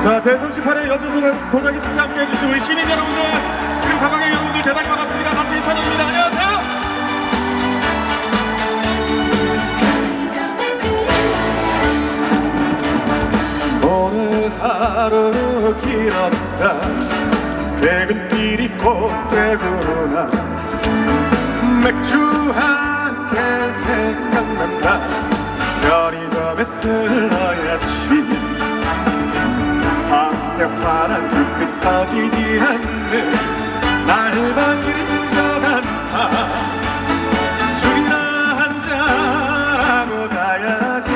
자, 제38회 여주 도자기 축제 함께 해주신 우리 시민 여러분들 그리고 관광객 여러분들 대단히 반갑습니다. 가수 이찬원입니다. 안녕하세요. 오늘 하루 길었다. 퇴근길이 곧 되구나. 맥주 한 캔 생각난다. 편의점에 들러야지. 밤새 파란 불빛 꺼지지 않는 날방길을 훔쳐간다. 술이나 한잔하고 자야지.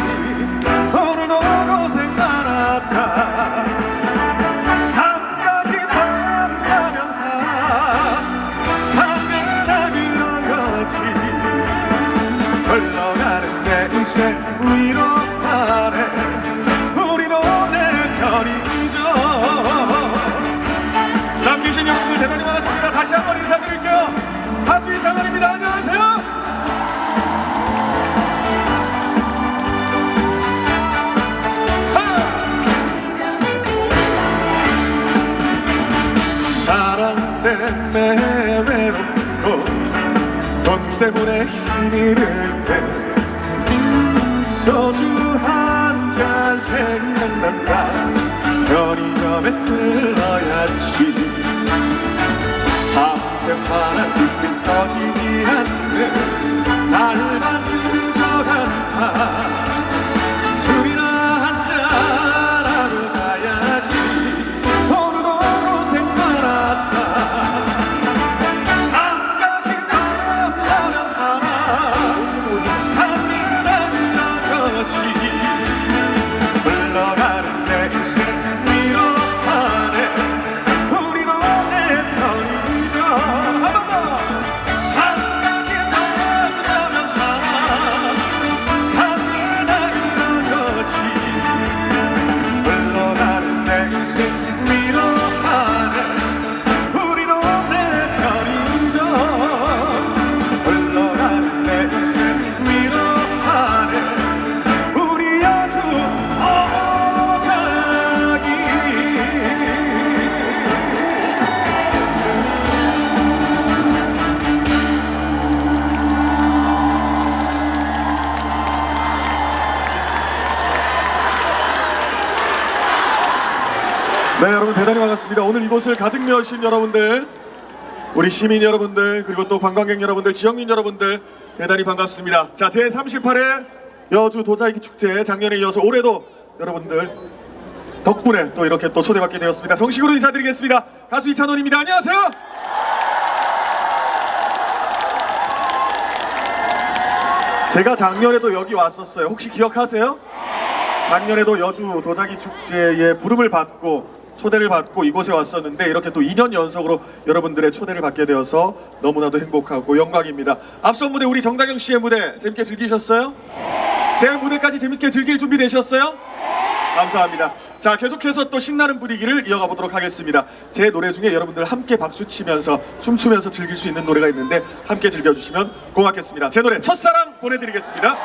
오늘도 고생 많았다. 삼각이 밤가면 하나 삼매나 그러겠지. 흘러가는 내 인생 위로하네. 우리도 내 편이죠. 남기신 여러분들 대단히 반갑습니다. 다시 한번 인사드릴게요. 가수 이찬원입니다. 안녕하세요. 사랑 때문에 외롭고 돈 때문에 힘이 들 때 소주 한 잔 생각난다. 편의점에 들러야지. 밤새 파란 불빛 꺼지지 않는 날방길 훔쳐간다. 술이나 한잔하고 자야지. 오늘도 고생 많았다. 삼각이 넘어가면 하나 삼리나 그러겠지. 흘러가는 내 인생 위로하네. 우리도 내 편이죠. 한 번 더. 삼각이 넘어가면 하나 삼리나 그러겠지. 흘러가는 내 인생 위로하네. 우리도 내 편이죠. 흘러가는 내 인생 위로하네. 우리 아주 도자기. 네, 여러분 대단히 반갑습니다. 오늘 이곳을 가득 메우신 여러분들, 우리 시민 여러분들, 그리고 또 관광객 여러분들, 지역민 여러분들 대단히 반갑습니다. 자, 제38회 여주 도자기 축제 작년에 이어서 올해도 여러분들 덕분에 또 이렇게 또 초대받게 되었습니다. 정식으로 인사드리겠습니다. 가수 이찬원입니다. 안녕하세요. 제가 작년에도 여기 왔었어요. 혹시 기억하세요? 작년에도 여주 도자기 축제에 부름을 받고 초대를 받고 이곳에 왔었는데 이렇게 또 2년 연속으로 여러분들의 초대를 받게 되어서 너무나도 행복하고 영광입니다. 앞선 무대 우리 정다경 씨의 무대 재밌게 즐기셨어요? 제 무대까지 재밌게 즐길 준비 되셨어요? 감사합니다. 자, 계속해서 또 신나는 분위기를 이어가 보도록 하겠습니다. 제 노래 중에 여러분들 함께 박수 치면서 춤추면서 즐길 수 있는 노래가 있는데 함께 즐겨주시면 고맙겠습니다. 제 노래 첫사랑 보내드리겠습니다.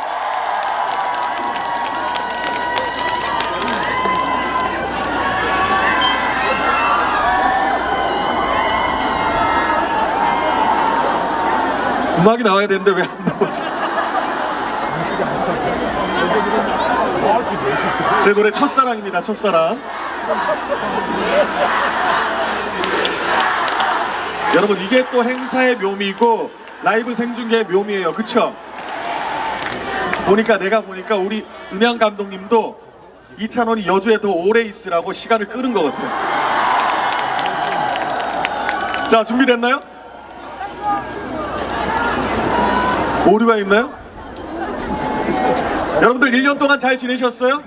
음악이 나와야 되는데 왜 안 나오지? 제 노래 첫사랑입니다. 첫사랑. 여러분 이게 또 행사의 묘미고 라이브 생중계의 묘미예요. 그쵸? 내가 보니까 우리 음향 감독님도 이찬원이 여주에 더 오래 있으라고 시간을 끄는 것 같아요. 자, 준비됐나요? 오류가 있나요? 여러분들 1년 동안 잘 지내셨어요?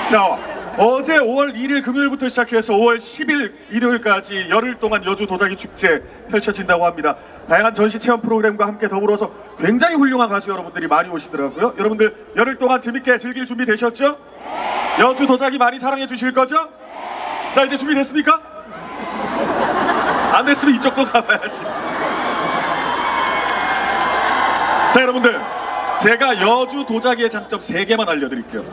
자, 어제 5월 1일 금요일부터 시작해서 5월 10일 일요일까지 열흘 동안 여주 도자기 축제 펼쳐진다고 합니다. 다양한 전시 체험 프로그램과 함께 더불어서 굉장히 훌륭한 가수 여러분들이 많이 오시더라고요. 여러분들 열흘 동안 재밌게 즐길 준비 되셨죠? 여주 도자기 많이 사랑해 주실 거죠? 자, 이제 준비됐습니까? 안 됐으면 이쪽도 가봐야지. 자, 여러분들 제가 여주 도자기의 장점 3개만 알려드릴게요.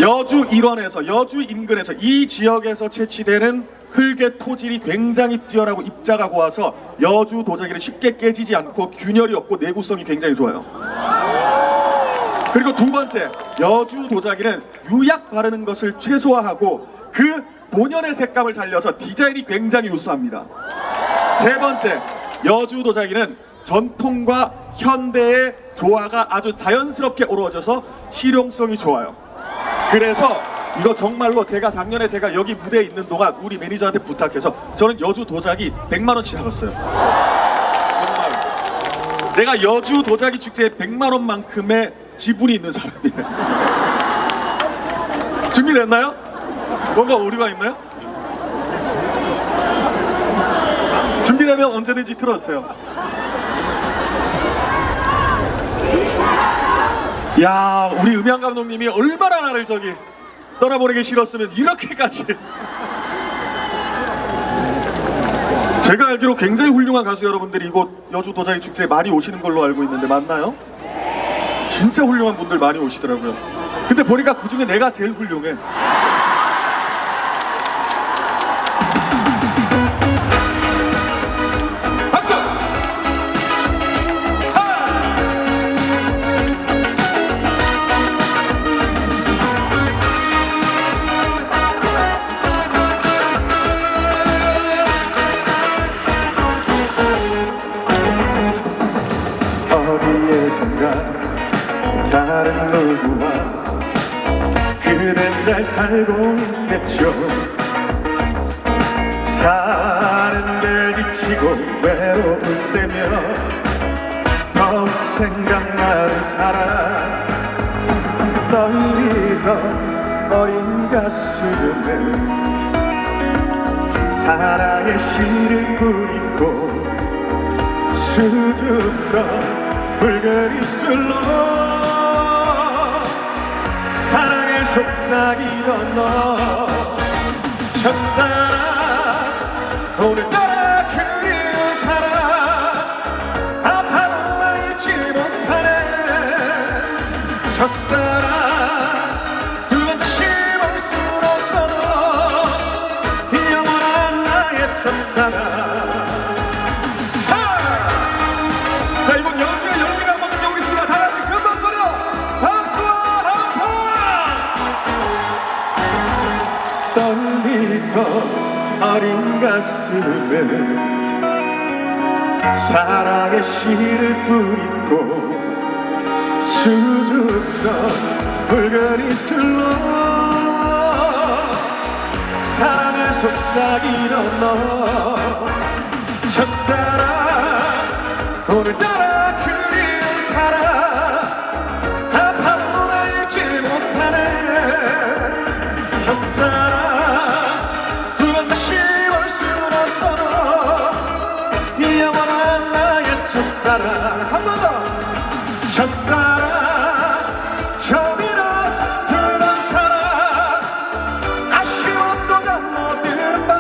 여주 일원에서, 여주 인근에서, 이 지역에서 채취되는 흙의 토질이 굉장히 뛰어나고 입자가 고와서 여주 도자기는 쉽게 깨지지 않고 균열이 없고 내구성이 굉장히 좋아요. 그리고 두 번째, 여주 도자기는 유약 바르는 것을 최소화하고 그 본연의 색감을 살려서 디자인이 굉장히 우수합니다. 세 번째, 여주 도자기는 전통과 현대의 조화가 아주 자연스럽게 어우러져서 실용성이 좋아요. 그래서 이거 정말로 작년에 제가 여기 무대에 있는 동안 우리 매니저한테 부탁해서 저는 여주 도자기 100만 원치 사갔어요. 정말 내가 여주 도자기 축제에 100만 원만큼의 지분이 있는 사람이에요. 준비됐나요? 뭔가 오류가 있나요? 준비되면 언제든지 틀어주세요. 야, 우리 음향 감독님이 얼마나 나를 떠나보내기 싫었으면 이렇게까지. 제가 알기로 굉장히 훌륭한 가수 여러분들이 이곳 여주 도자기 축제에 많이 오시는 걸로 알고 있는데 맞나요? 진짜 훌륭한 분들 많이 오시더라고요. 근데 보니까 그 중에 내가 제일 훌륭해. 박수! 어디에선가 다른 누구와 그댄 잘 살고 있겠죠. 사는 게 지치고 외로울 때면 더욱 생각나는 사람, 떨리던 어린 가슴에 사랑의 씨를 뿌리고 수줍던 붉은 입술로 사랑을 속삭이던 너 첫사랑, 오늘따라 그리운 사랑 아파도 잊지 못하네. 첫사랑 두 번 씹을 순 없어도 영원한 나의 첫사랑. 자, 이번 여주의 열기를 한번 느껴보겠습니다. 다 같이 큰 박수로 박수와 함성! 떨리던 어린 가슴에 사랑의 씨를 뿌리고 수줍던 붉은 입술로 사랑을 속삭이던 너 첫사랑, 오늘따라 그리운 사랑 아파도 나 잊지 못하네. 첫사랑 두 번 다시 볼 순 없어도 이 영원한 나의 첫사랑. 한 번 더. 첫사랑, 처음이라 들던 사랑 아쉬웠던 잠 못 드는 밤.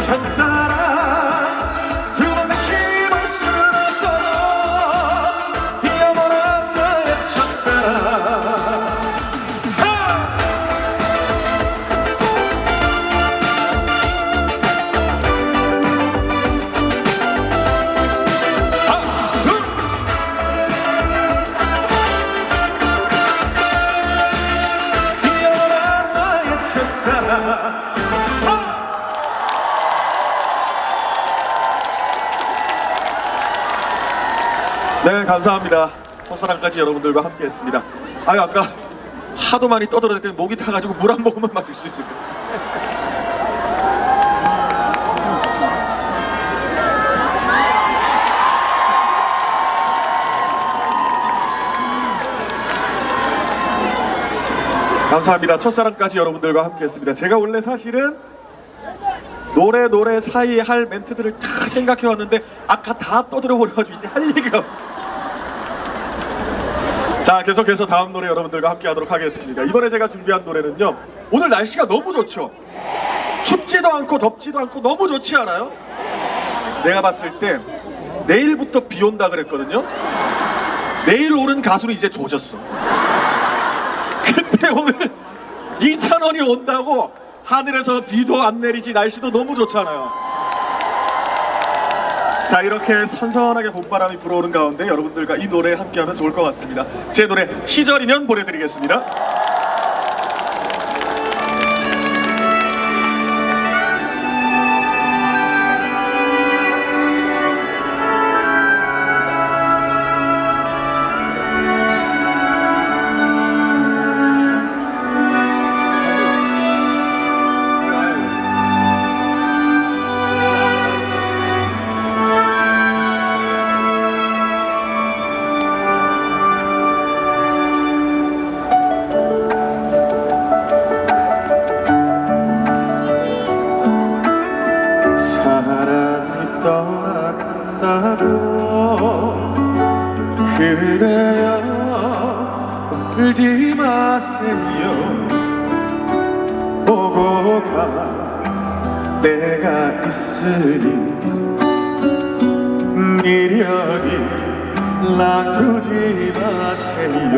첫사랑 네, 감사합니다. 첫사랑까지 여러분들과 함께 했습니다. 아유, 아까 하도 많이 떠들었더니 목이 타가지고 물 한 모금만 마실 수 있을까. 감사합니다. 첫사랑까지 여러분들과 함께 했습니다. 제가 원래 사실은 노래 사이에 할 멘트들을 다 생각해 왔는데 아까 다 떠들어 버려가지고 이제 할 얘기가 없어요. 자, 계속해서 다음 노래 여러분들과 함께 하도록 하겠습니다. 이번에 제가 준비한 노래는요, 오늘 날씨가 너무 좋죠? 춥지도 않고 덥지도 않고 너무 좋지 않아요? 내가 봤을 때 내일부터 비 온다 그랬거든요. 내일 오는 가수는 이제 조졌어. 근데 오늘 이찬원이 온다고 하늘에서 비도 안 내리지 날씨도 너무 좋잖아요. 자, 이렇게 선선하게 봄바람이 불어오는 가운데 여러분들과 이 노래 함께하면 좋을 것 같습니다. 제 노래 시절인연 보내드리겠습니다. 사람이 떠나간다고 그대여 울지 마세요. 보고 가 때가 있으니 미련이 놔두지 마세요.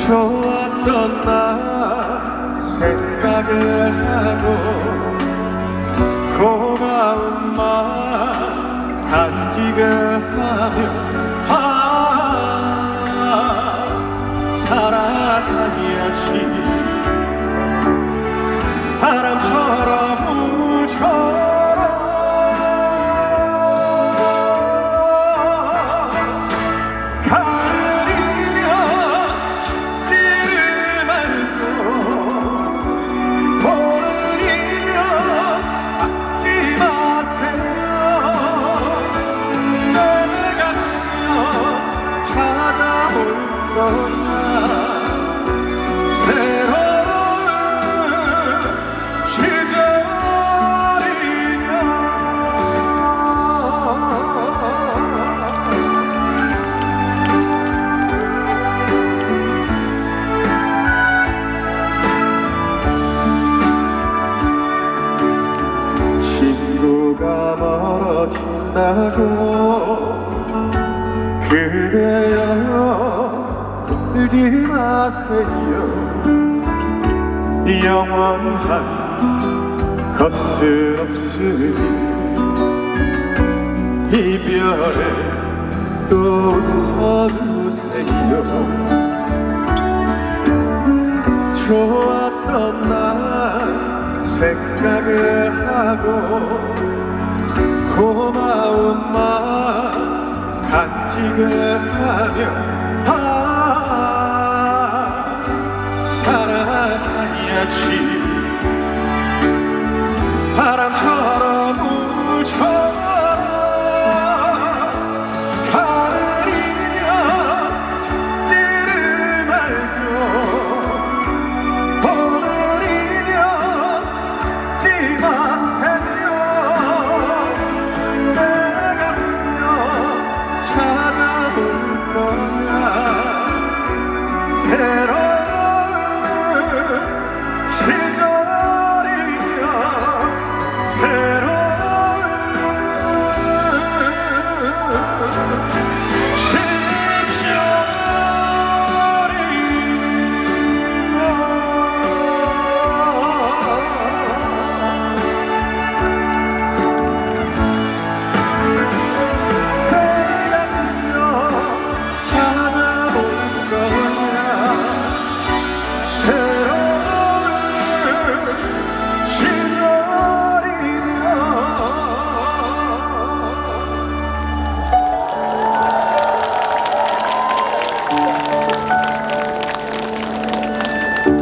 좋았던 나 생각을 하고 고마운 마음 간직을 하며 살아가야지. 바람처럼 물처럼 가을이면 찾지를 말고 보름이면 막지 마세요. 내가 가면 찾아올 거야. 친구가 멀어진다고 그대여 울지 마세요. 영원한 것은 없으니 이별에 또 웃어주세요. 좋았던 날 생각을 하고 고마운 마음 간직을 하며 살아가야지. 바람처럼 물처럼 가을이면 찾지를 말고 보름이면 지 마세요. 내가 가면 찾아올 거야. 새로운 시절이여 새로운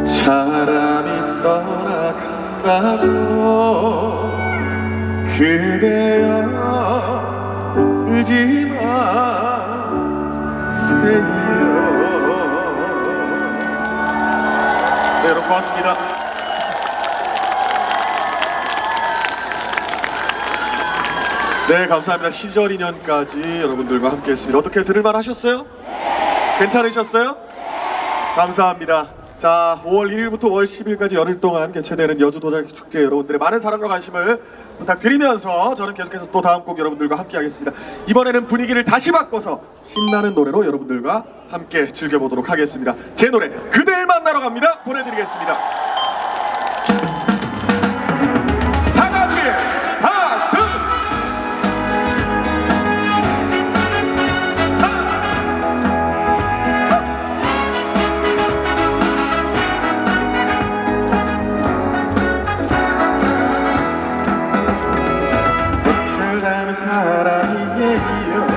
사람이 떠나간다고 그대여 울지 마세요. 네, 여러분 고맙습니다. 네, 감사합니다. 시절 인연까지 여러분들과 함께했습니다. 어떻게 들을만 하셨어요? 괜찮으셨어요? 감사합니다. 자, 5월 1일부터 5월 10일까지 열흘 동안 개최되는 여주 도자기 축제 여러분들의 많은 사랑과 관심을 부탁드리면서 저는 계속해서 또 다음 곡 여러분들과 함께 하겠습니다. 이번에는 분위기를 다시 바꿔서 신나는 노래로 여러분들과 함께 즐겨보도록 하겠습니다. 제 노래 그댈 만나러 갑니다. 보내드리겠습니다. 다 같이 박수! 사랑이에요.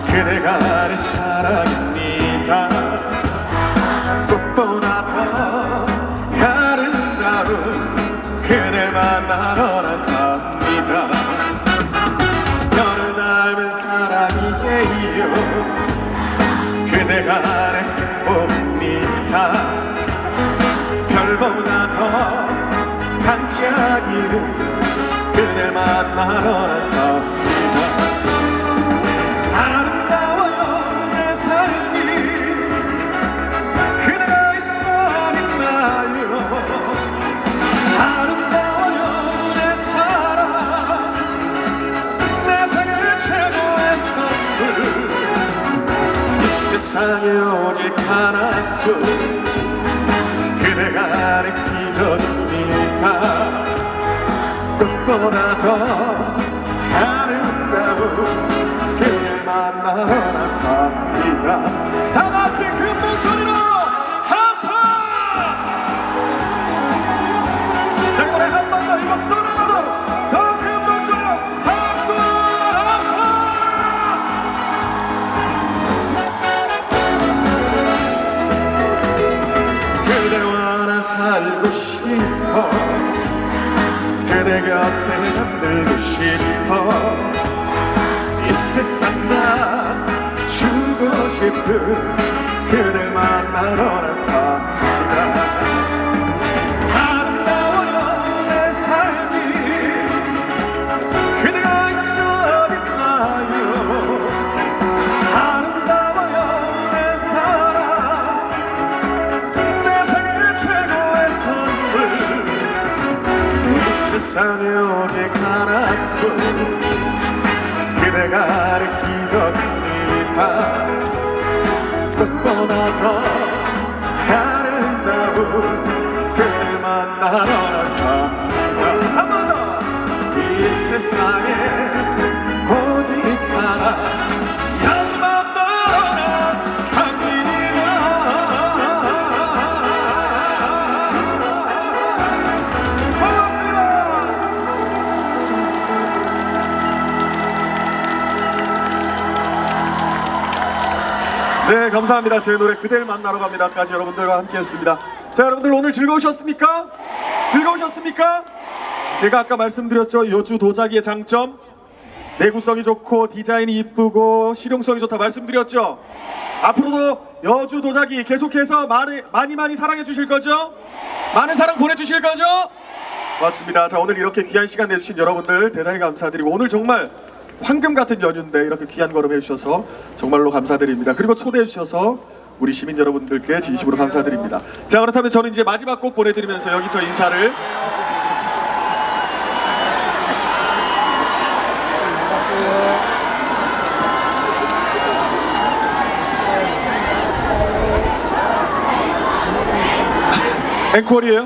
그대가 내 사랑입니다. 꽃보다 더 아름다운 그댈 만나러 난 갑니다. 별을 닮은 사랑이에요. 그대가 내 행복입니다. 별보다 더 반짝이는 그댈 만나러 갑니다. 아름다워요 내 삶이 그대가 있어 빛나요. 아름다워요 내 사랑 내 생애 최고의 선물. 이 세상에 오직 하나뿐 그대가 내 기적입니다. 꽃보다 더 아름다운 그댈 만나러 갑니다. 다 같이 큰 목소리로 함성! 자, 이번에 한 번 더 이거 떠나가도록 더 큰 목소리로 함성! 함성! 그대와 나 살고 싶어. 그대 곁에 잠들고 싶어. 이 세상 다 주고 싶은 그댈 만나러 난 갑니다. 아름다워요 내 삶이 그대가 있어 빛나요. 아름다워요 내 사랑 내 생애 최고의 선물. 세상에 오직 하나뿐 그대가 내 기적입니다. 꽃보다 더 아름다운 그댈 만나러 갑니다. 한 번 더! 이 세상에 오직 하나 여기 만나러 갑니다. 네, 감사합니다. 제 노래 그댈 만나러 갑니다까지 여러분들과 함께 했습니다. 자, 여러분들 오늘 즐거우셨습니까? 즐거우셨습니까? 제가 아까 말씀드렸죠. 여주 도자기의 장점, 내구성이 좋고 디자인이 이쁘고 실용성이 좋다 말씀드렸죠. 앞으로도 여주 도자기 계속해서 많이 사랑해 주실 거죠? 많은 사랑 보내주실 거죠? 맞습니다. 자, 오늘 이렇게 귀한 시간 내주신 여러분들 대단히 감사드리고, 오늘 정말 황금 같은 연휴인데 이렇게 귀한 걸음 해주셔서 정말로 감사드립니다. 그리고 초대해 주셔서 우리 시민 여러분들께 진심으로 감사드립니다. 자, 그렇다면 저는 이제 마지막 곡 보내드리면서 여기서 인사를 앵콜이에요?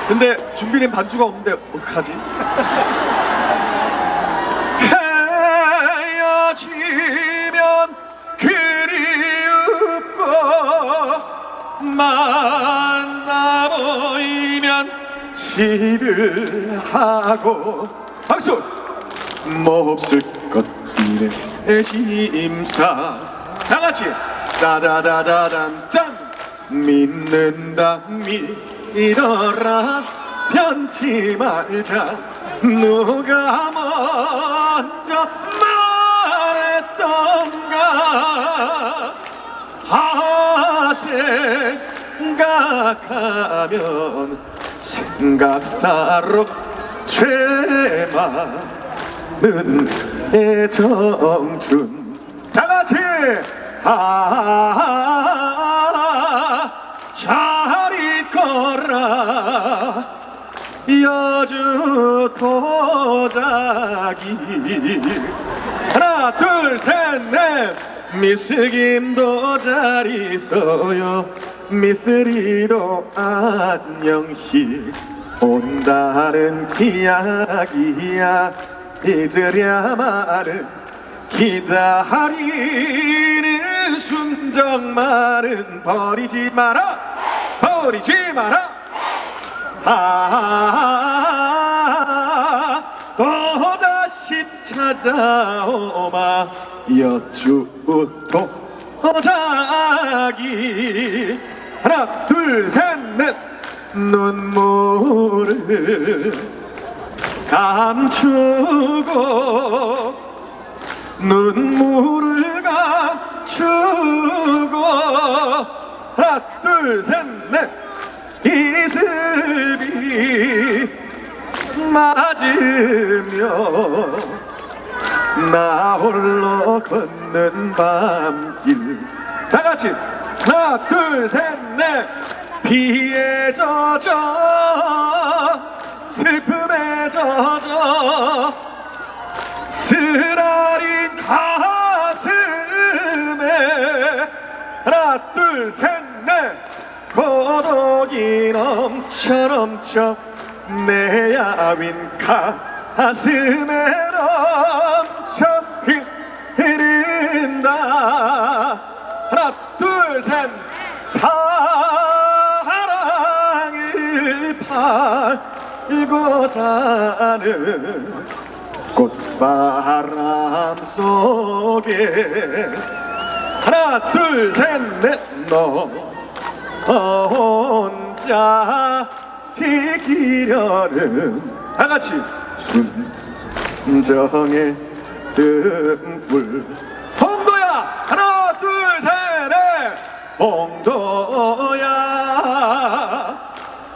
근데 준비된 반주가 없는데 어떡하지? 헤어지면 그리웁고 만나 보이면 시들하고 박수! 몹쓸 것들의 심사 다같이 짜자자자잔 짠! 믿는다 믿어라 변치 말자 누가 먼저 말했던가 생각하면 생각사로 죄 많은 애정준 다같이 잘 있거라 여주 도자기 하나 둘 셋 넷 미스김도 잘 있어요 미스리도 안녕히 온다는 이야기야 잊으랴마는 기다리는 순정만은 버리지 마라 버리지 마라 또다시 찾아오마 여쭈 도자기 하나 둘 셋 넷 눈물을 감추고 눈물을 감추고 하나 둘 셋 넷 이슬비 맞으며 나 홀로 걷는 밤길 다같이 하나 둘 셋 넷 비에 젖어 슬픔에 젖어 쓰라린 가슴에 하나 둘 셋 넷 고독이 넘쳐 내 야윈 가슴에 넘쳐 흐른다 하나 둘 셋 사랑을 팔고 사는 꽃바람 속에 하나 둘 셋 넷 너 혼자 지키려는 다같이 순정의 등불 홍도야 하나 둘 셋 넷 홍도야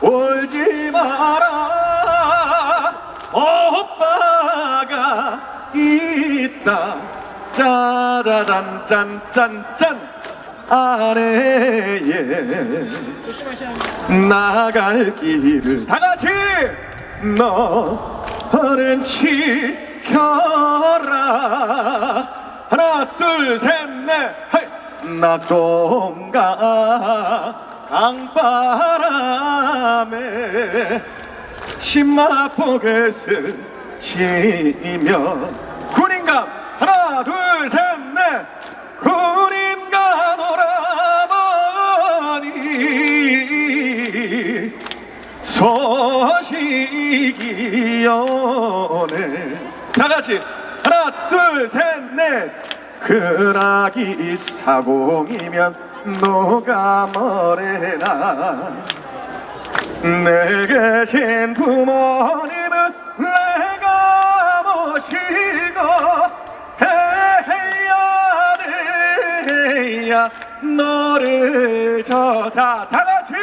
울지 마라 오빠가 있다 짜자잔 짠짠짠 아래에 나갈 길을 다같이 너는 지켜라 하나 둘 셋 넷 낙동강 강바람에 치마폭을 스치며 군인감 하나 둘 셋 넷 군인감 오라버니 소식이 오네 다같이 하나 둘 셋 넷 그락이 사공이면 녹아머래나 늘 계신 부모님을 내가 모시고 해야 너를 저자 다같이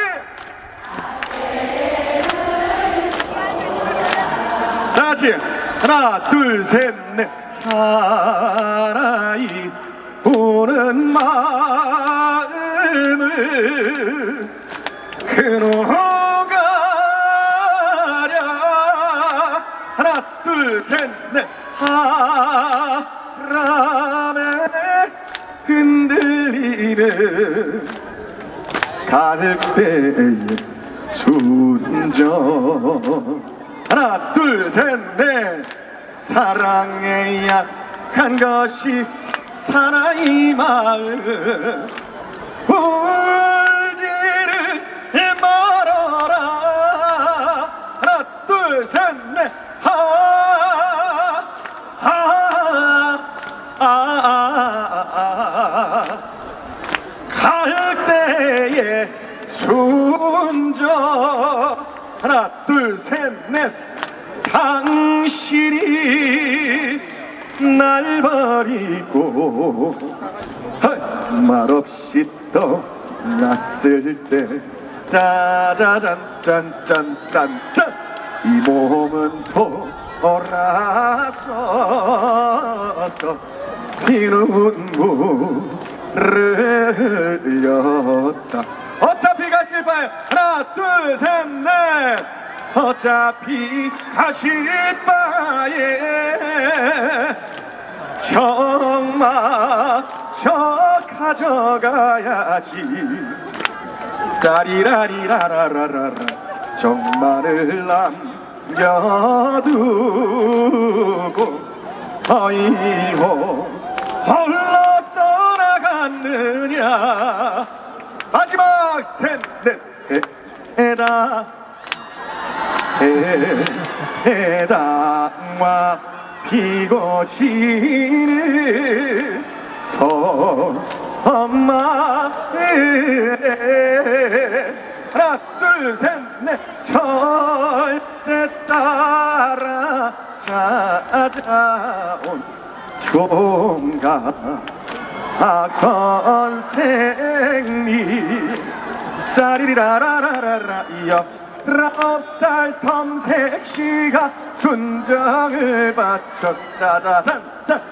다같이 하나 둘 셋 넷 사나이 우는 마음을 그노가랴 하나 둘 셋 넷 바람에 흔들리는 갈대의 순정 하나 둘 셋 넷 사랑에 약한 것이 사나이 마음 울지를 말아라 하나 둘 셋 넷 갈대의 순정 하나 둘 셋 넷 당신이 날 버리고 말없이 떠났을 때 짜자잔 짠짠짠짠 이 몸은 돌아서서 피눈물을 흘렸다 어차피 가실 바에 하나 둘 셋 넷 어차피 가실 바에 정마저 가져가야지. 짜리라리라라라라 정말을 남겨두고 어이호 홀로 떠나갔느냐. 마지막 셋넷 에다 에다와 피고 지는 섬마을에 하나 둘 셋 넷 철새 따라 찾아온 총각 선생님. 짜리리라라라라라 19살 섬색시가 순정을 바쳐 짜자잔짠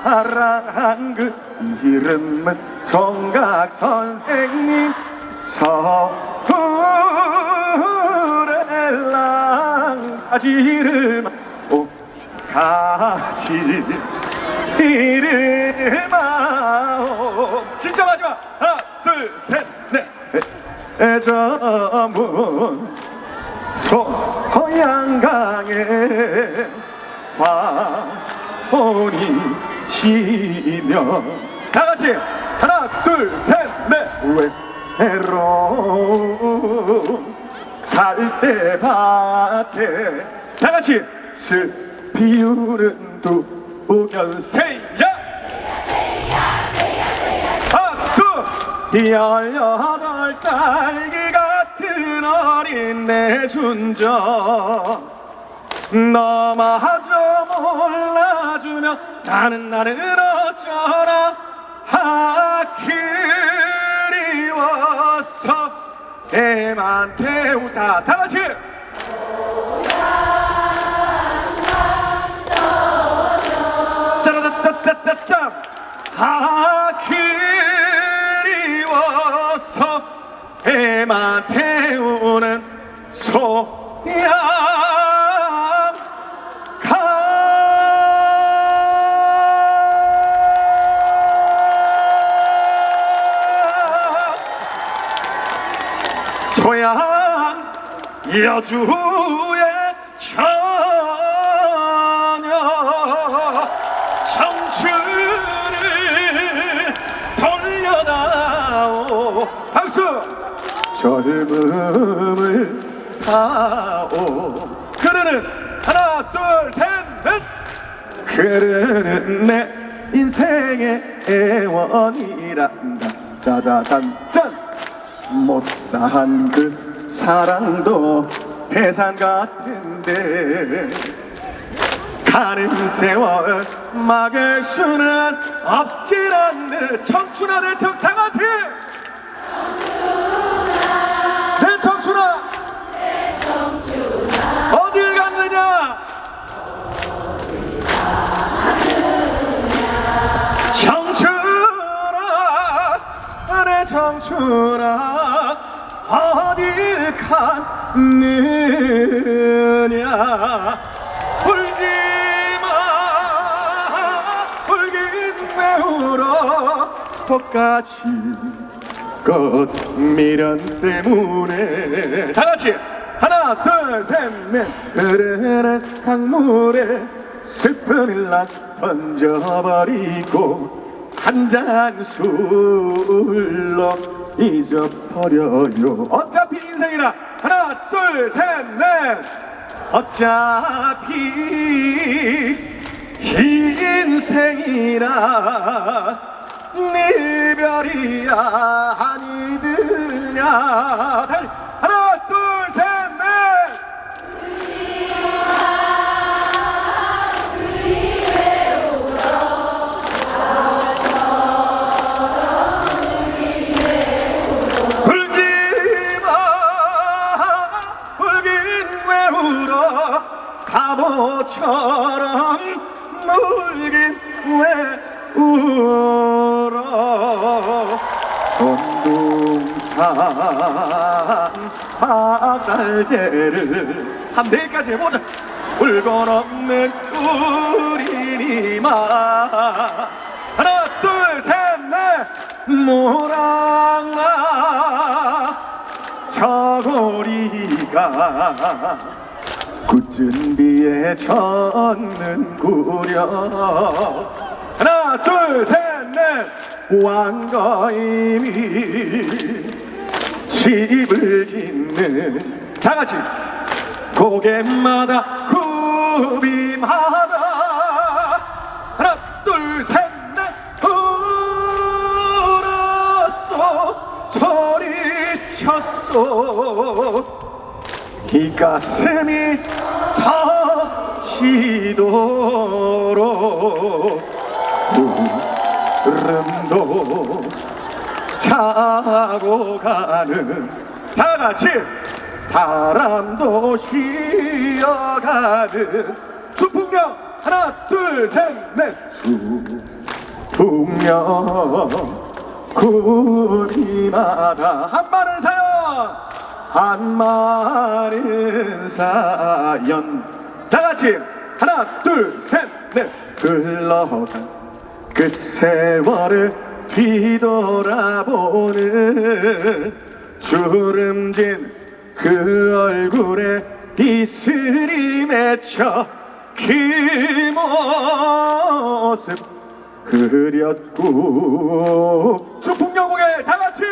사랑한 그 이름은 총각 선생님. 서울의 랑가지를 마오 가지를 마오. 진짜 마지막 하나 둘 셋 넷 저문 소양강에 화혼이 지며 다같이 하나 둘 셋 넷 외로운 갈대밭에 다같이 슬 피우는 두견새야 박수. 18 딸기 같은 어린 내 순정 너마저 몰라주면 나는 어쩌나. 그리워서 애만 태우자. 다같이 짜라짜짜짜짜 그리워서 애만 태우는 소양 소양 여주의 처녀 청춘을 돌려다오. 박수. 젊음을 다오. 그르는 하나 둘 셋 넷 그르는 내 인생의 애원이란다. 짜자잔짠 못다한 그 사랑도 태산 같은데 가는 세월 막을 수는 없질 않는 청춘아 내 청 다같이 내 청춘아 어딜 갔느냐. 청춘아 내 청춘아 어딜 갔느냐. 울지마 울긴 왜 울어 꽃같이 꽃 미련 때문에. 다같이 하나 둘 셋 넷 흐르는 강물에 슬픈 일랑 던져버리고 한 잔 술로 잊어버려요. 어차피 인생이라 하나 둘 셋 넷 어차피 인생이라 네 별이 아니드냐. 하나 둘 셋 넷 바보처럼 울긴 왜 울어. 전동산 말제를 한 내일까지 해보자. 울고 없는 우리니마 하나 둘 셋 넷 모랑아 저고리가 굳은 비에 젖는구려 하나 둘 셋 넷 왕거임이 집을 짓는 다같이 고개마다 굽이마다 하나 둘 셋 넷 울었소 소리쳤소 이 가슴이 터지도록 구름도 자고 가는 다같이 바람도 쉬어가는 수풍령 하나 둘 셋 넷 수풍령 구비마다 한 많은 사연 한 많은 사연 다같이 하나 둘 셋 넷 흘러간 그 세월을 뒤돌아보는 주름진 그 얼굴에 이슬이 맺혀 그 모습 그렸고 수풍여고에 다같이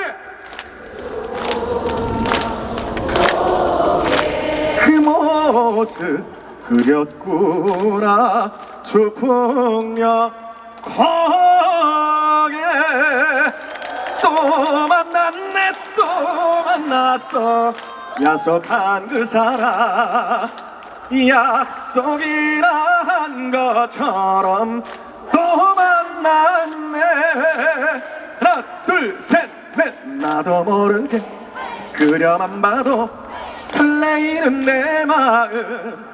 그 모습 그렸구나 수풍여 거기에 또 만났네 또 만났어 약속한 그 사람 약속이란 것처럼 또 만났네 하나 둘 셋 넷 나도 모르게 그려만 봐도 설레이는 내 마음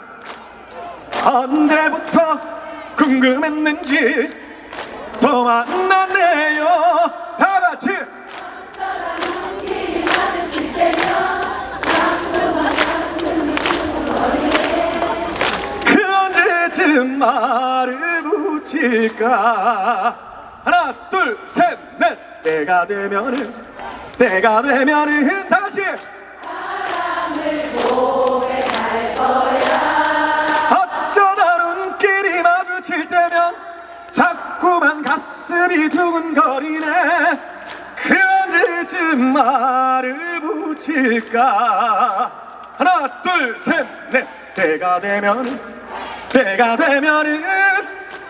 언제부터 궁금했는지 또 만났네요 다같이 그 언제쯤 말을 붙일까 하나 둘 셋 넷 때가 되면은 다같이 사랑을 고백할 거야 어쩌다 눈길이 마주칠 때면 자꾸만 가슴이 두근거리네 그 언제쯤 말을 붙일까 하나 둘 셋 넷 때가 되면은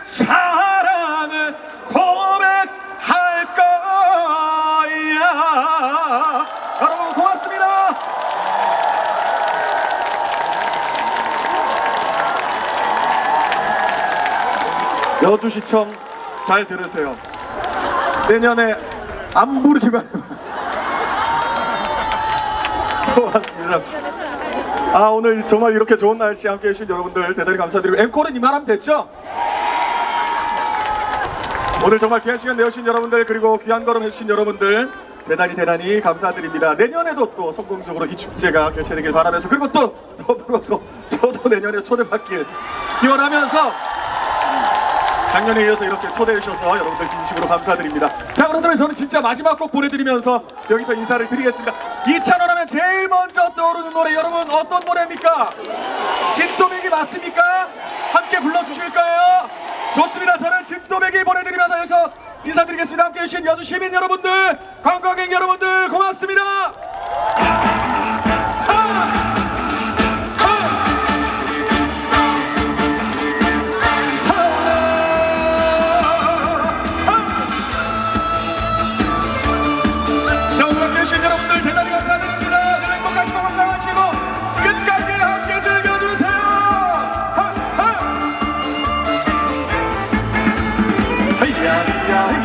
사랑을 고백할 거야 여러분 고맙습니다. 여주시청 잘 들으세요. 내년에 안 부르기만 해봐. 고맙습니다. 오늘 정말 이렇게 좋은 날씨에 함께 해주신 여러분들 대단히 감사드리고 앵콜은 이만하면 됐죠? 오늘 정말 귀한 시간 내주신 여러분들 그리고 귀한 걸음 해주신 여러분들 대단히 감사드립니다. 내년에도 또 성공적으로 이 축제가 개최되길 바라면서 그리고 또 더불어서 저도 내년에 초대받길 기원하면서 작년에 이어서 이렇게 초대해 주셔서 여러분들 진심으로 감사드립니다. 자 그런다면 저는 진짜 마지막 곡 보내드리면서 여기서 인사를 드리겠습니다. 이찬원 하면 제일 먼저 떠오르는 노래 여러분 어떤 노래입니까? 진또배기 맞습니까? 함께 불러주실까요? 좋습니다. 저는 진또배기 보내드리면서 여기서 인사드리겠습니다. 함께 해주신 여주 시민 여러분들 관광객 여러분들 고맙습니다. 여러분들 대단히 감사드립니다. 늘 행복하시고 건강하시고 끝까지 함께 즐겨주세요. 하이야리야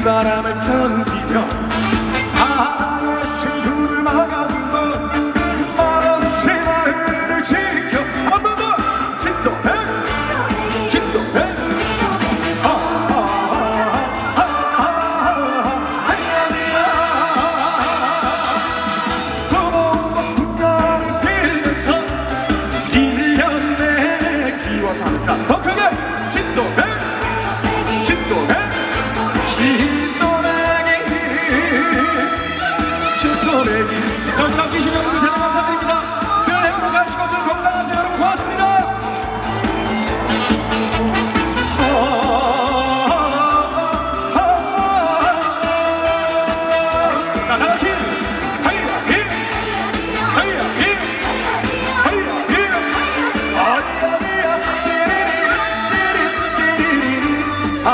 바람을 견디며 바다의 신수를 막아준 건 말없이 나를 지켜. 한 번 더! 진도해! 진도해! 더 크게! 진도해! 진도해! 진도내기 자, 오늘 함께 해주신 여러분 대단히 감사드립니다. 늘 행복하시고 늘 건강하세요. 여러분 고맙습니다. 자, 다같이 하이야 힘! 하이야 힘! 하이야 힘! 아리아리아 띠리리 띠리리 띠리리 아